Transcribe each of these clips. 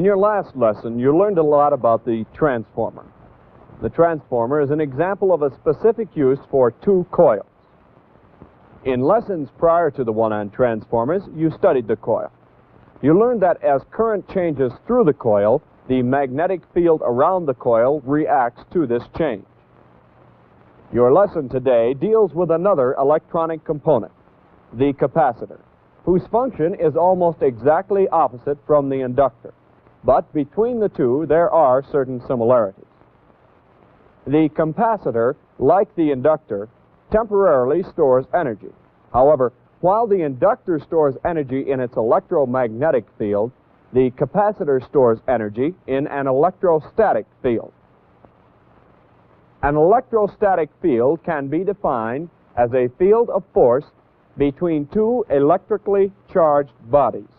In your last lesson, you learned a lot about the transformer. The transformer is an example of a specific use for two coils. In lessons prior to the one on transformers, you studied the coil. You learned that as current changes through the coil, the magnetic field around the coil reacts to this change. Your lesson today deals with another electronic component, the capacitor, whose function is almost exactly opposite from the inductor. But between the two, there are certain similarities. The capacitor, like the inductor, temporarily stores energy. However, while the inductor stores energy in its electromagnetic field, the capacitor stores energy in an electrostatic field. An electrostatic field can be defined as a field of force between two electrically charged bodies.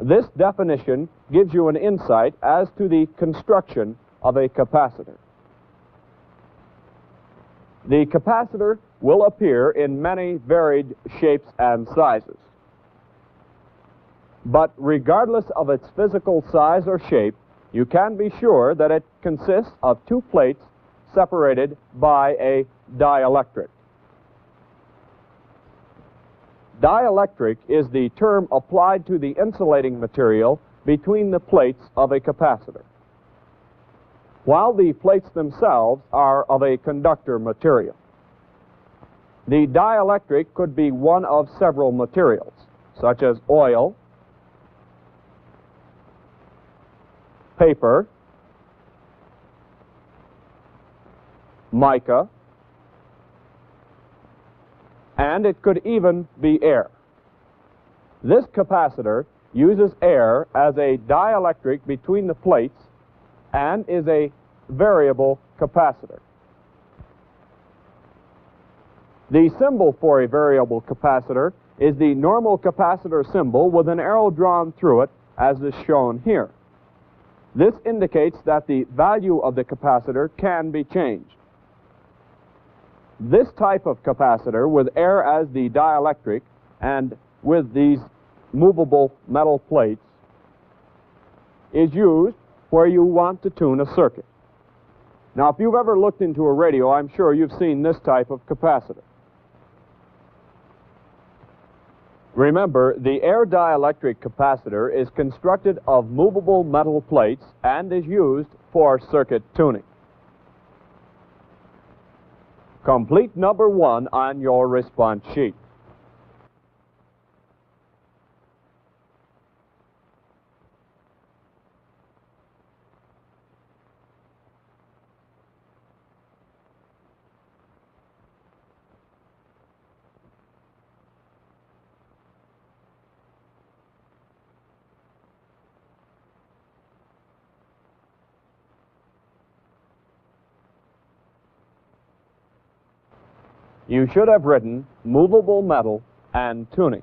This definition gives you an insight as to the construction of a capacitor. The capacitor will appear in many varied shapes and sizes. But regardless of its physical size or shape, you can be sure that it consists of two plates separated by a dielectric. Dielectric is the term applied to the insulating material between the plates of a capacitor, while the plates themselves are of a conductor material. The dielectric could be one of several materials, such as oil, paper, mica, and it could even be air. This capacitor uses air as a dielectric between the plates and is a variable capacitor. The symbol for a variable capacitor is the normal capacitor symbol with an arrow drawn through it, as is shown here. This indicates that the value of the capacitor can be changed. This type of capacitor, with air as the dielectric and with these movable metal plates, is used where you want to tune a circuit. Now, if you've ever looked into a radio, I'm sure you've seen this type of capacitor. Remember, the air dielectric capacitor is constructed of movable metal plates and is used for circuit tuning. Complete number 1 on your response sheet. You should have written movable metal and tuning.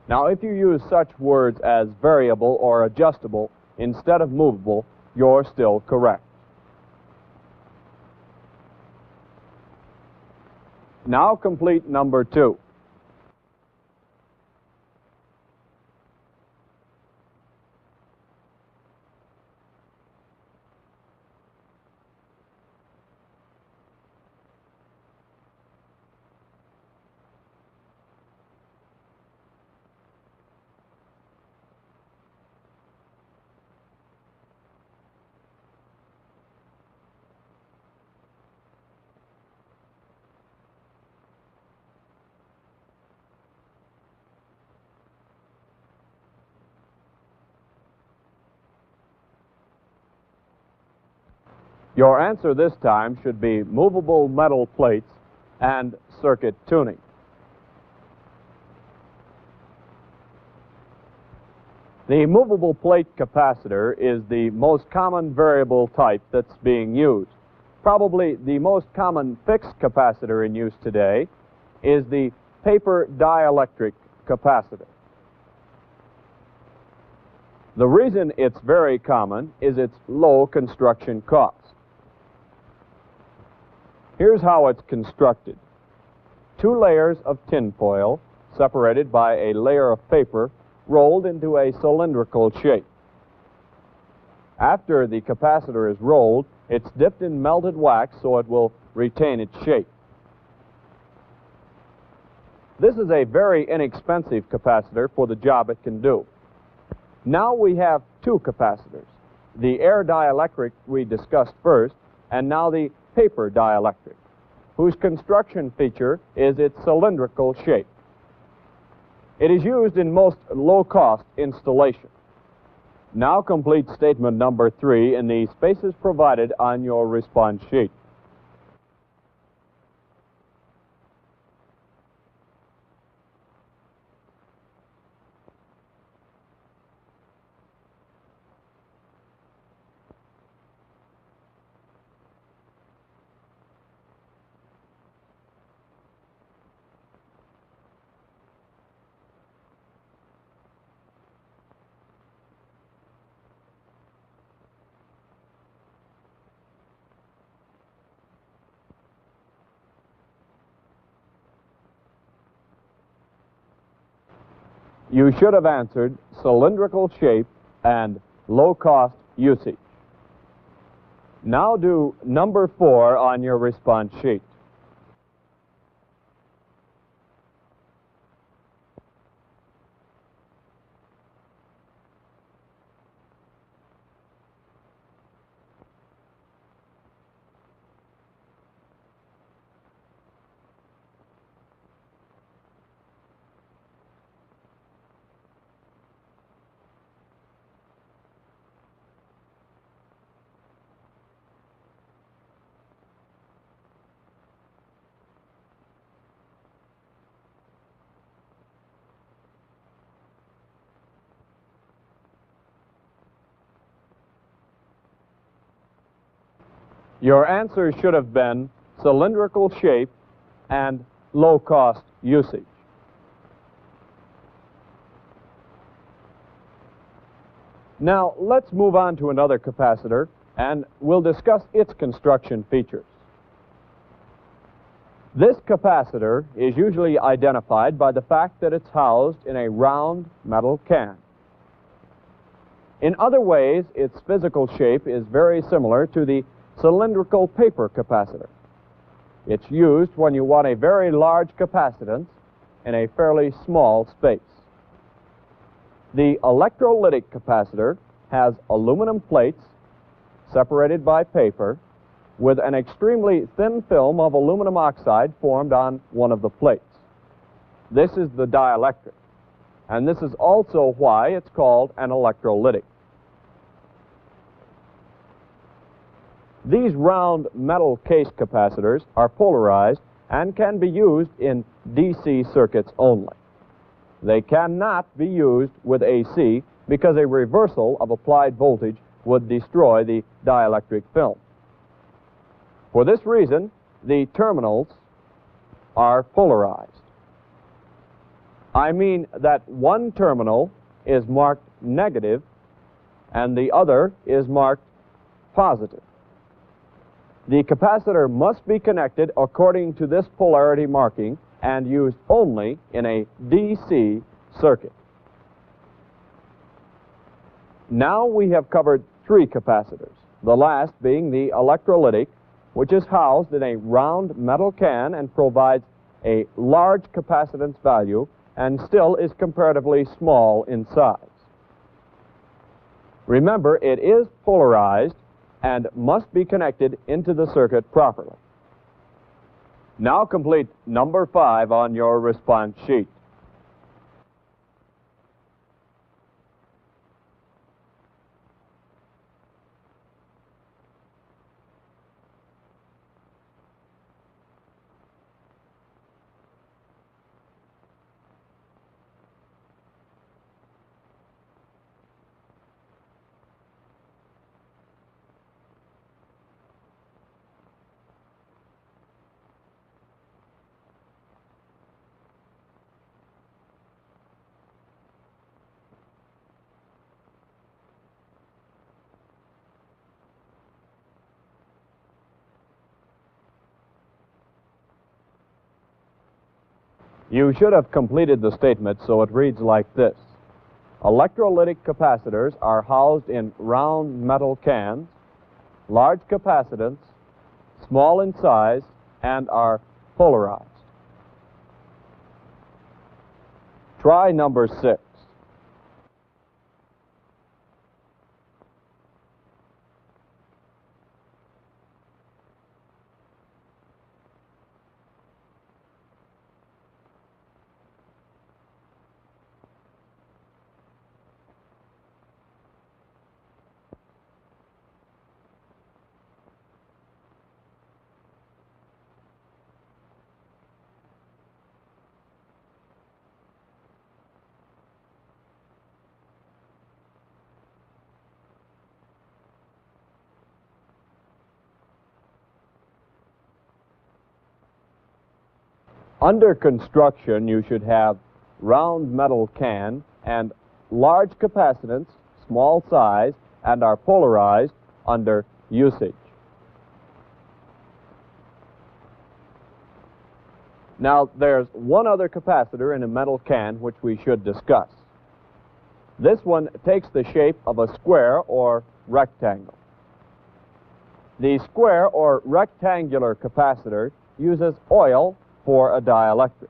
Now, if you use such words as variable or adjustable instead of movable, you're still correct. Now complete number 2. Your answer this time should be movable metal plates and circuit tuning. The movable plate capacitor is the most common variable type that's being used. Probably the most common fixed capacitor in use today is the paper dielectric capacitor. The reason it's very common is its low construction cost. Here's how it's constructed. 2 layers of tin foil separated by a layer of paper rolled into a cylindrical shape. After the capacitor is rolled, it's dipped in melted wax so it will retain its shape. This is a very inexpensive capacitor for the job it can do. Now we have two capacitors, the air dielectric we discussed first, and now the paper dielectric, whose construction feature is its cylindrical shape. It is used in most low-cost installations. Now complete statement number 3 in the spaces provided on your response sheet. You should have answered cylindrical shape and low-cost usage. Now do number 4 on your response sheet. Your answer should have been cylindrical shape and low-cost usage. Now, let's move on to another capacitor, and we'll discuss its construction features. This capacitor is usually identified by the fact that it's housed in a round metal can. In other ways, its physical shape is very similar to the cylindrical paper capacitor. It's used when you want a very large capacitance in a fairly small space. The electrolytic capacitor has aluminum plates separated by paper with an extremely thin film of aluminum oxide formed on one of the plates. This is the dielectric, and this is also why it's called an electrolytic. These round metal case capacitors are polarized and can be used in DC circuits only. They cannot be used with AC because a reversal of applied voltage would destroy the dielectric film. For this reason, the terminals are polarized. I mean that one terminal is marked negative and the other is marked positive. The capacitor must be connected according to this polarity marking and used only in a DC circuit. Now we have covered 3 capacitors, the last being the electrolytic, which is housed in a round metal can and provides a large capacitance value and still is comparatively small in size. Remember, it is polarized and must be connected into the circuit properly. Now complete number 5 on your response sheet. You should have completed the statement so it reads like this. Electrolytic capacitors are housed in round metal cans, large capacitance, small in size, and are polarized. Try number 6. Under construction, you should have round metal can and large capacitance, small size, and are polarized under usage. Now, there's one other capacitor in a metal can which we should discuss. This one takes the shape of a square or rectangle. The square or rectangular capacitor uses oil for a dielectric.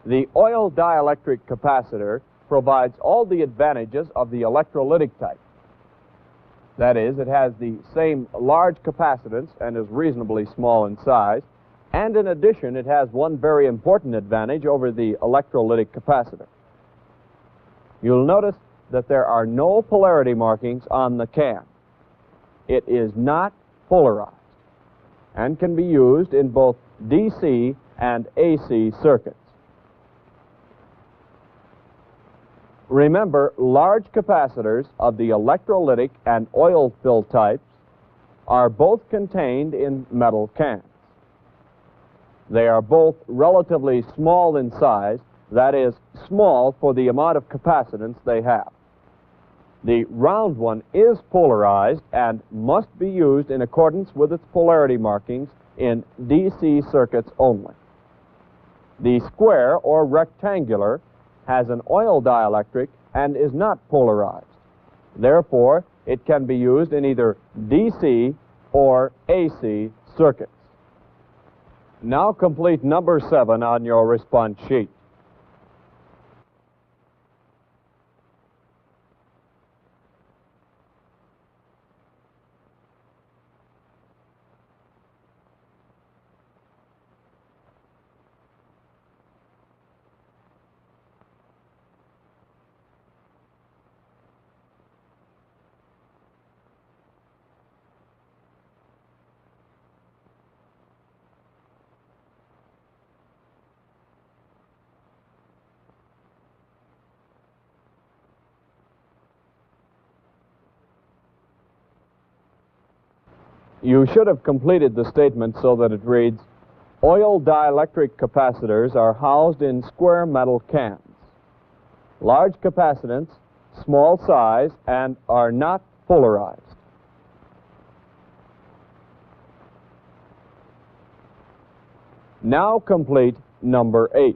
The oil dielectric capacitor provides all the advantages of the electrolytic type. That is, it has the same large capacitance and is reasonably small in size, and in addition, it has one very important advantage over the electrolytic capacitor. You'll notice that there are no polarity markings on the can. It is not polarized and can be used in both DC and AC circuits. Remember, large capacitors of the electrolytic and oil-filled types are both contained in metal cans. They are both relatively small in size, that is, small for the amount of capacitance they have. The round one is polarized and must be used in accordance with its polarity markings in DC circuits only. The square or rectangular has an oil dielectric and is not polarized. Therefore, it can be used in either DC or AC circuits. Now complete number 7 on your response sheet. You should have completed the statement so that it reads, oil dielectric capacitors are housed in square metal cans, large capacitance, small size, and are not polarized. Now complete number 8.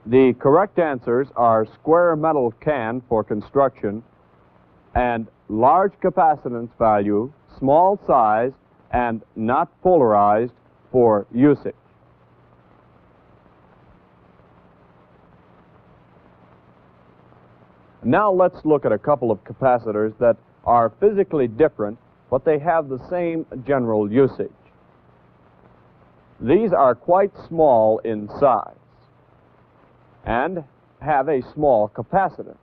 The correct answers are square metal can for construction and large capacitance value, small size, and not polarized for usage. Now let's look at a couple of capacitors that are physically different, but they have the same general usage. These are quite small in size and have a small capacitance.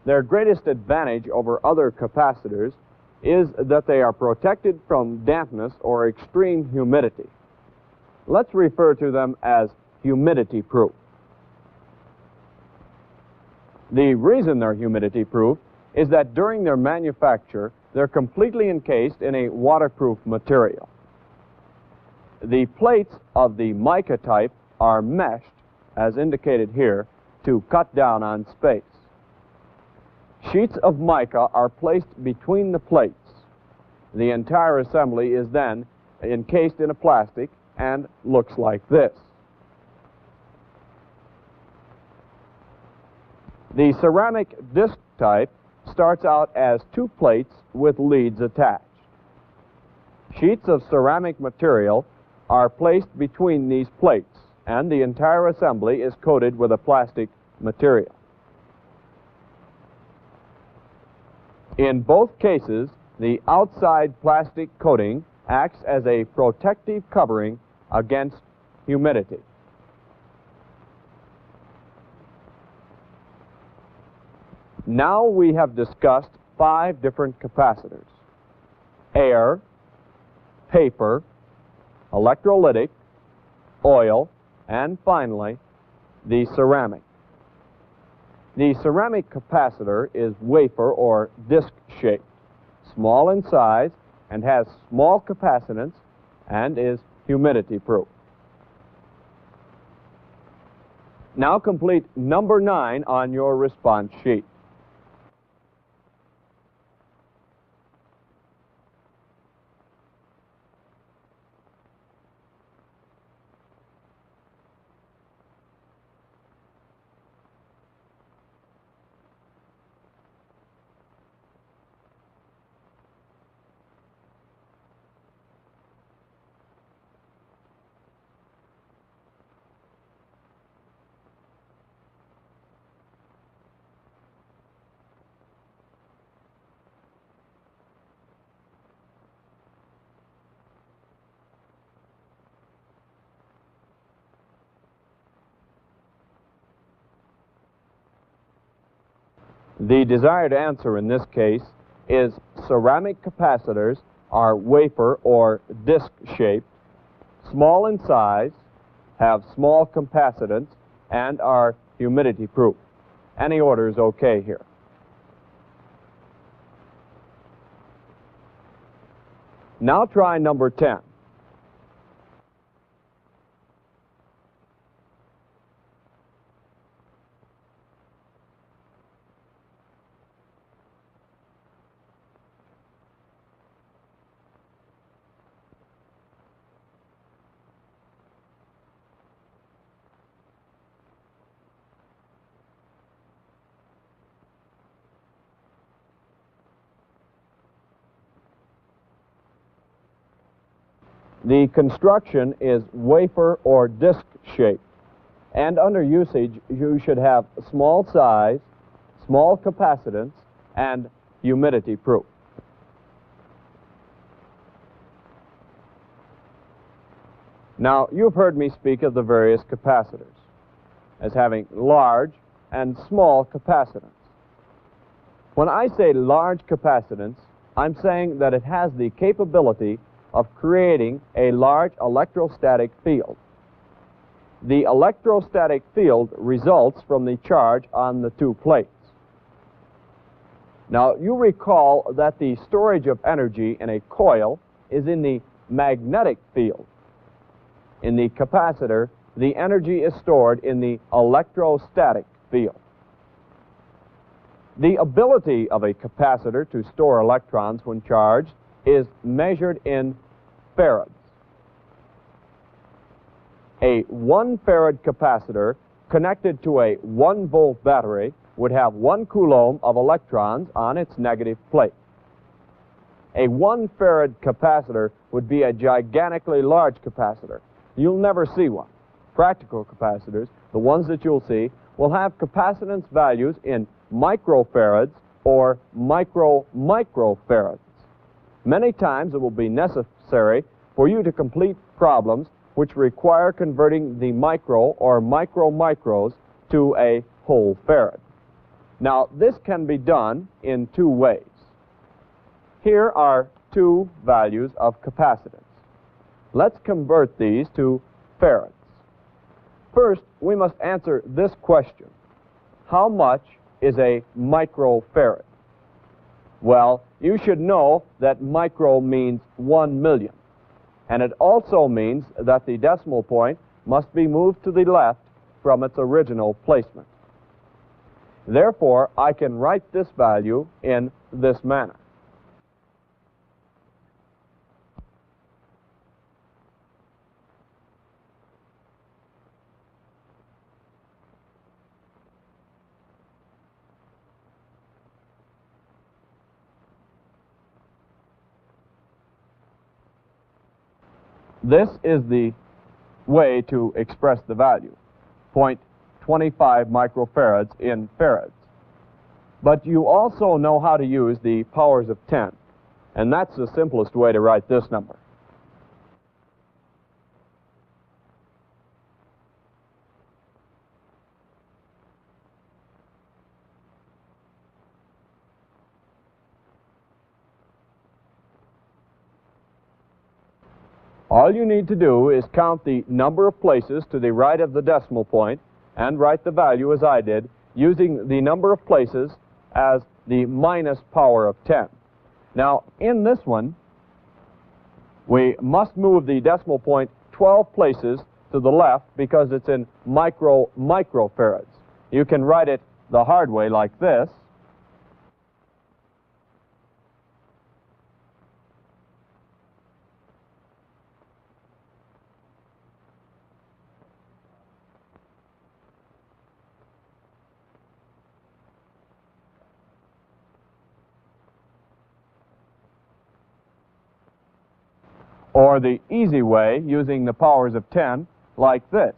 Their greatest advantage over other capacitors is that they are protected from dampness or extreme humidity. Let's refer to them as humidity-proof. The reason they're humidity-proof is that during their manufacture, they're completely encased in a waterproof material. The plates of the mica type are meshed, as indicated here, to cut down on space. Sheets of mica are placed between the plates. The entire assembly is then encased in a plastic and looks like this. The ceramic disc type starts out as two plates with leads attached. Sheets of ceramic material are placed between these plates, and the entire assembly is coated with a plastic material. In both cases, the outside plastic coating acts as a protective covering against humidity. Now we have discussed 5 different capacitors: air, paper, electrolytic, oil, and finally, the ceramic. The ceramic capacitor is wafer or disc-shaped, small in size, and has small capacitance, and is humidity-proof. Now complete number 9 on your response sheet. The desired answer in this case is ceramic capacitors are wafer or disc-shaped, small in size, have small capacitance, and are humidity-proof. Any order is okay here. Now try number 10. The construction is wafer or disc shaped, and under usage you should have small size, small capacitance, and humidity proof. Now, you've heard me speak of the various capacitors as having large and small capacitance. When I say large capacitance, I'm saying that it has the capability of creating a large electrostatic field. The electrostatic field results from the charge on the two plates. Now, you recall that the storage of energy in a coil is in the magnetic field. In the capacitor, the energy is stored in the electrostatic field. The ability of a capacitor to store electrons when charged is measured in farads. A 1 farad capacitor connected to a 1-volt battery would have 1 coulomb of electrons on its negative plate. A 1 farad capacitor would be a gigantically large capacitor. You'll never see one. Practical capacitors, the ones that you'll see, will have capacitance values in microfarads or microfarads. Many times it will be necessary for you to complete problems which require converting the micro or micros to a whole farad. Now, this can be done in 2 ways. Here are two values of capacitance. Let's convert these to farads. First, we must answer this question. How much is a microfarad? Well, you should know that micro means 1 million. And it also means that the decimal point must be moved to the left from its original placement. Therefore, I can write this value in this manner. This is the way to express the value, 0.25 microfarads in farads. But you also know how to use the powers of 10, and that's the simplest way to write this number. All you need to do is count the number of places to the right of the decimal point and write the value as I did, using the number of places as the minus power of 10. Now, in this one, we must move the decimal point 12 places to the left because it's in microfarads. You can write it the hard way like this. Or the easy way, using the powers of 10, like this.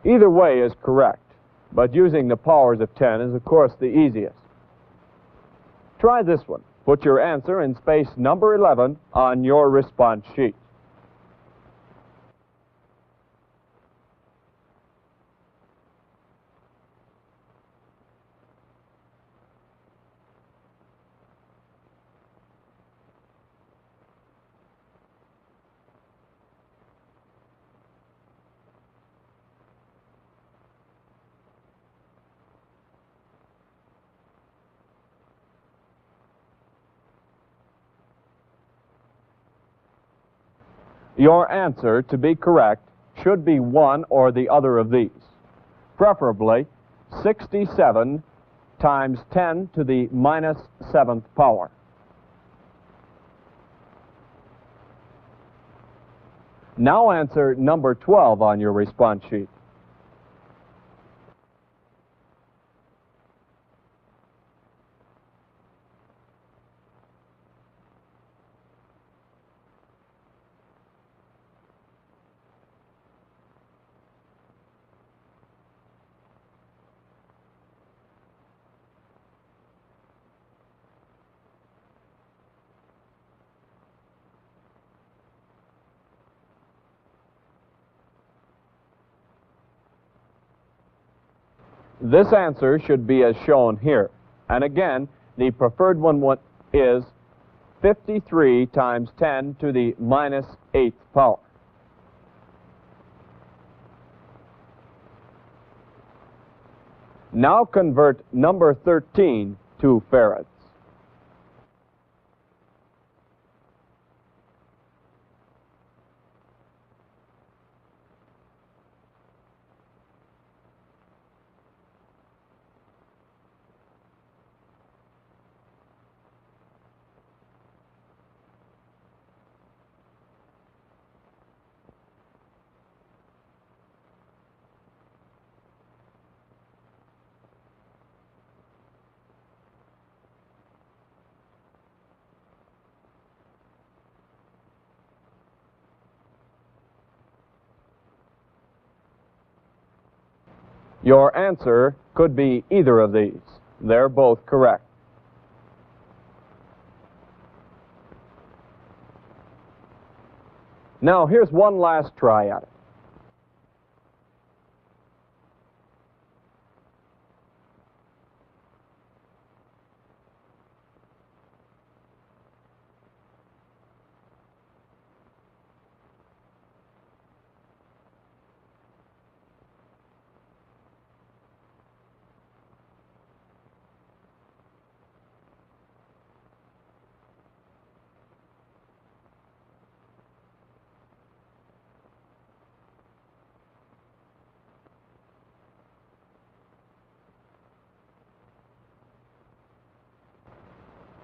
Either way is correct, but using the powers of 10 is, of course, the easiest. Try this one. Put your answer in space number 11 on your response sheet. Your answer, to be correct, should be one or the other of these, preferably 67 times 10 to the minus 7th power. Now answer number 12 on your response sheet. This answer should be as shown here. And again, the preferred one is 53 times 10 to the minus 8th power. Now convert number 13 to farads. Your answer could be either of these. They're both correct. Now, here's one last try at it.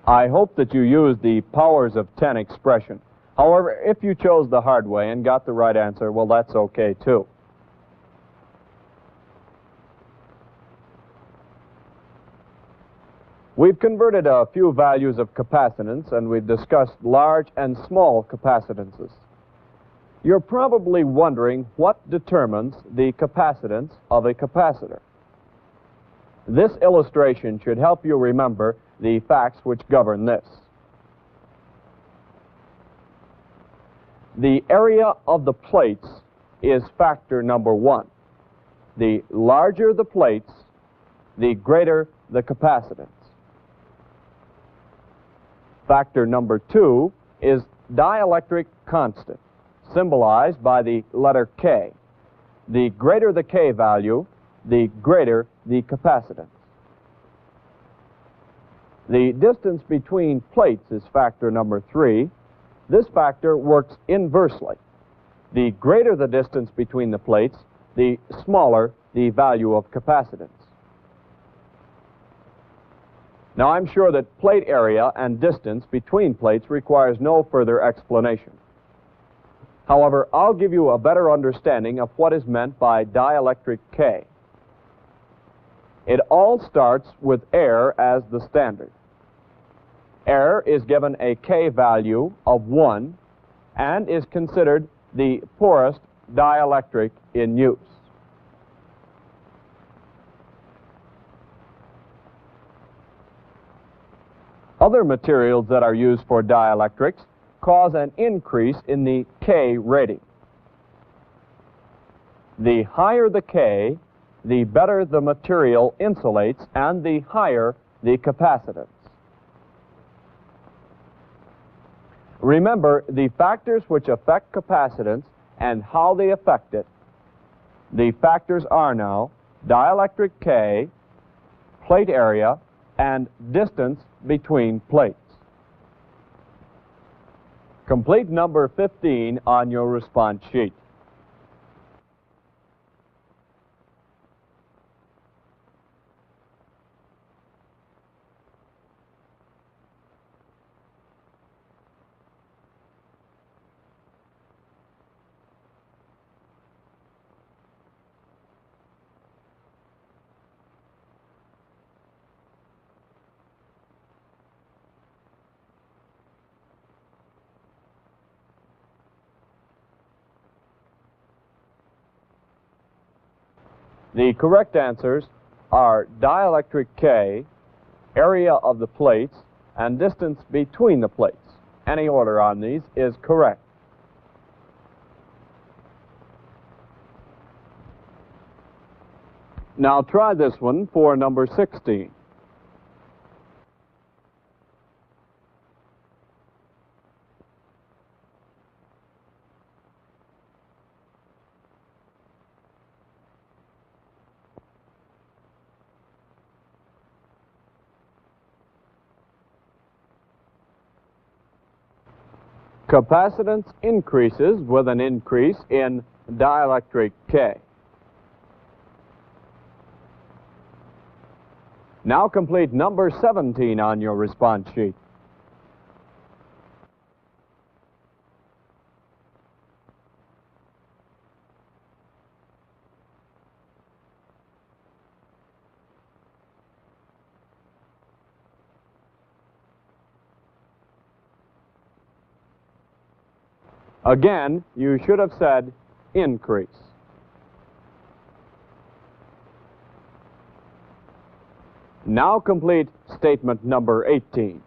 I hope that you used the powers of 10 expression. However, if you chose the hard way and got the right answer, well, that's okay too. We've converted a few values of capacitance, and we've discussed large and small capacitances. You're probably wondering what determines the capacitance of a capacitor. This illustration should help you remember the facts which govern this. The area of the plates is factor number 1. The larger the plates, the greater the capacitance. Factor number 2 is dielectric constant, symbolized by the letter K. The greater the K value, the greater the capacitance. The distance between plates is factor number 3. This factor works inversely. The greater the distance between the plates, the smaller the value of capacitance. Now, I'm sure that plate area and distance between plates requires no further explanation. However, I'll give you a better understanding of what is meant by dielectric K. It all starts with air as the standard. Air is given a K value of 1 and is considered the poorest dielectric in use. Other materials that are used for dielectrics cause an increase in the K rating. The higher the K, the better the material insulates and the higher the capacitance. Remember the factors which affect capacitance and how they affect it. The factors are now dielectric K, plate area, and distance between plates. Complete number 15 on your response sheet. The correct answers are dielectric K, area of the plates, and distance between the plates. Any order on these is correct. Now try this one for number 16. Capacitance increases with an increase in dielectric K. Now complete number 17 on your response sheet. Again, you should have said increase. Now complete statement number 18.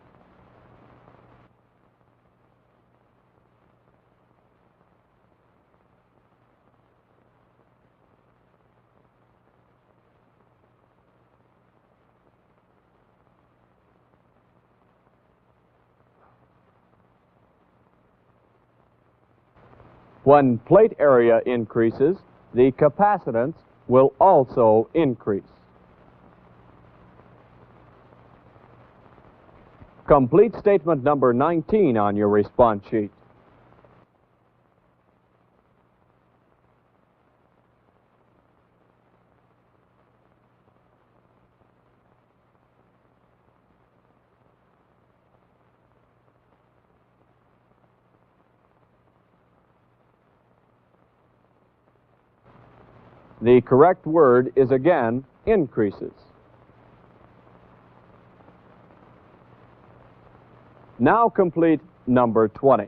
When plate area increases, the capacitance will also increase. Complete statement number 19 on your response sheet. The correct word is again increases. Now complete number 20.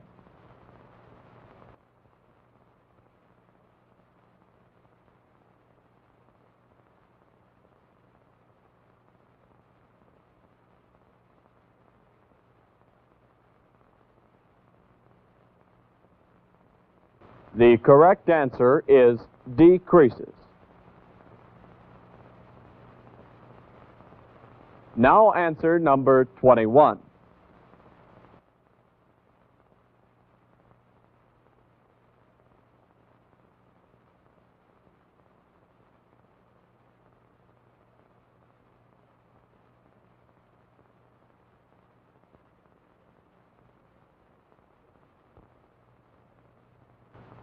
The correct answer is decreases. Now answer number 21.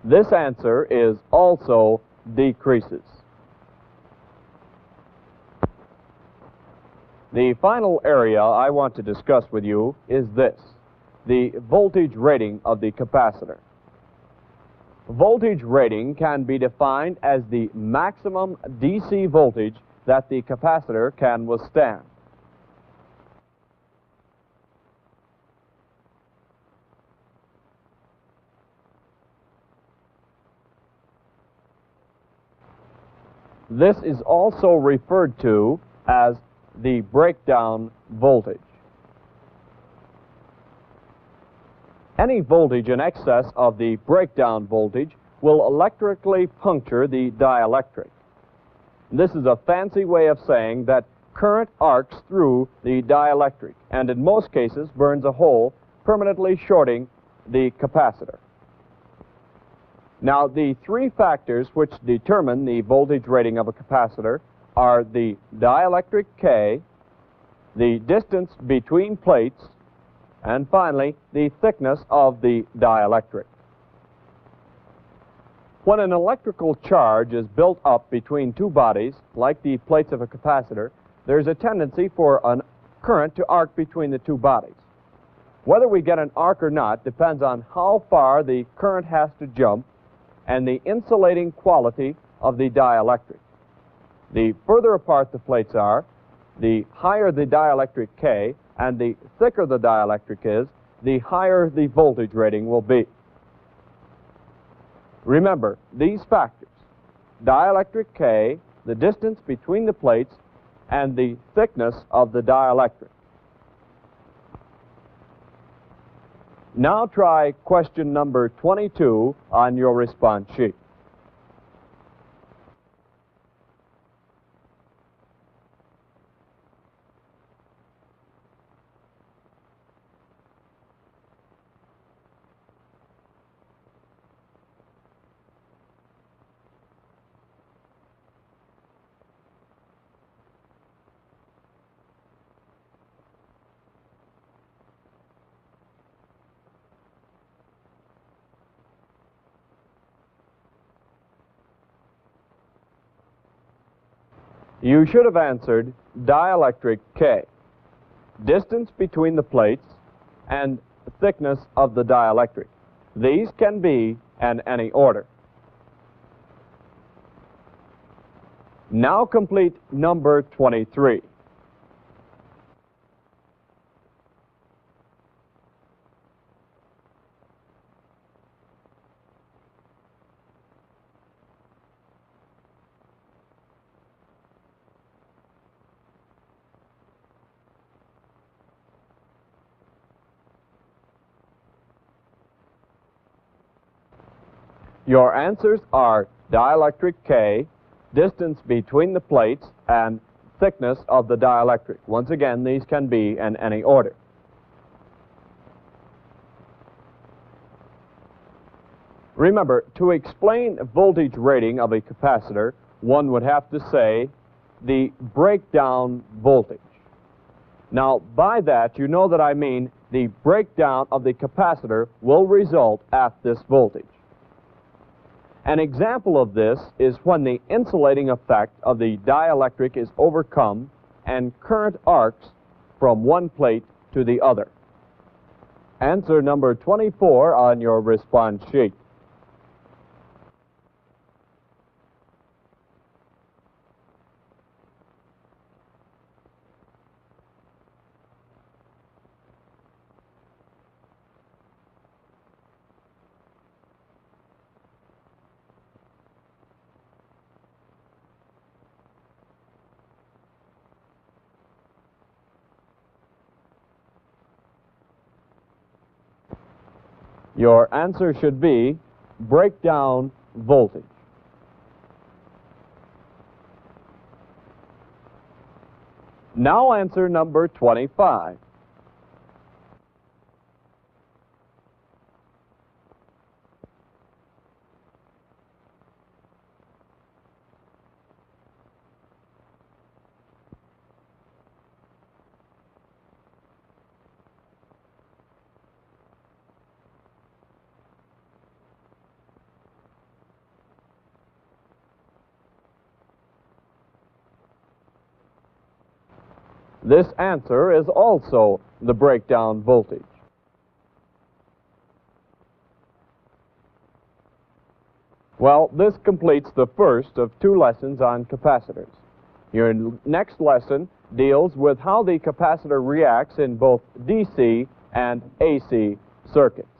This answer is also decreases. The final area I want to discuss with you is this: the voltage rating of the capacitor. Voltage rating can be defined as the maximum DC voltage that the capacitor can withstand. This is also referred to as the breakdown voltage. Any voltage in excess of the breakdown voltage will electrically puncture the dielectric. This is a fancy way of saying that current arcs through the dielectric and in most cases burns a hole, permanently shorting the capacitor. Now, the three factors which determine the voltage rating of a capacitor are the dielectric K, the distance between plates, and finally, the thickness of the dielectric. When an electrical charge is built up between two bodies, like the plates of a capacitor, there's a tendency for a current to arc between the two bodies. Whether we get an arc or not depends on how far the current has to jump and the insulating quality of the dielectric. The further apart the plates are, the higher the dielectric K, and the thicker the dielectric is, the higher the voltage rating will be. Remember these factors: dielectric K, the distance between the plates, and the thickness of the dielectric. Now try question number 22 on your response sheet. You should have answered dielectric K, distance between the plates, and thickness of the dielectric. These can be in any order. Now complete number 23. Your answers are dielectric K, distance between the plates, and thickness of the dielectric. Once again, these can be in any order. Remember, to explain voltage rating of a capacitor, one would have to say the breakdown voltage. Now, by that, you know that I mean the breakdown of the capacitor will result at this voltage. An example of this is when the insulating effect of the dielectric is overcome and current arcs from one plate to the other. Answer number 24 on your response sheet. Your answer should be breakdown voltage. Now answer number 25. This answer is also the breakdown voltage. Well, this completes the first of 2 lessons on capacitors. Your next lesson deals with how the capacitor reacts in both DC and AC circuits.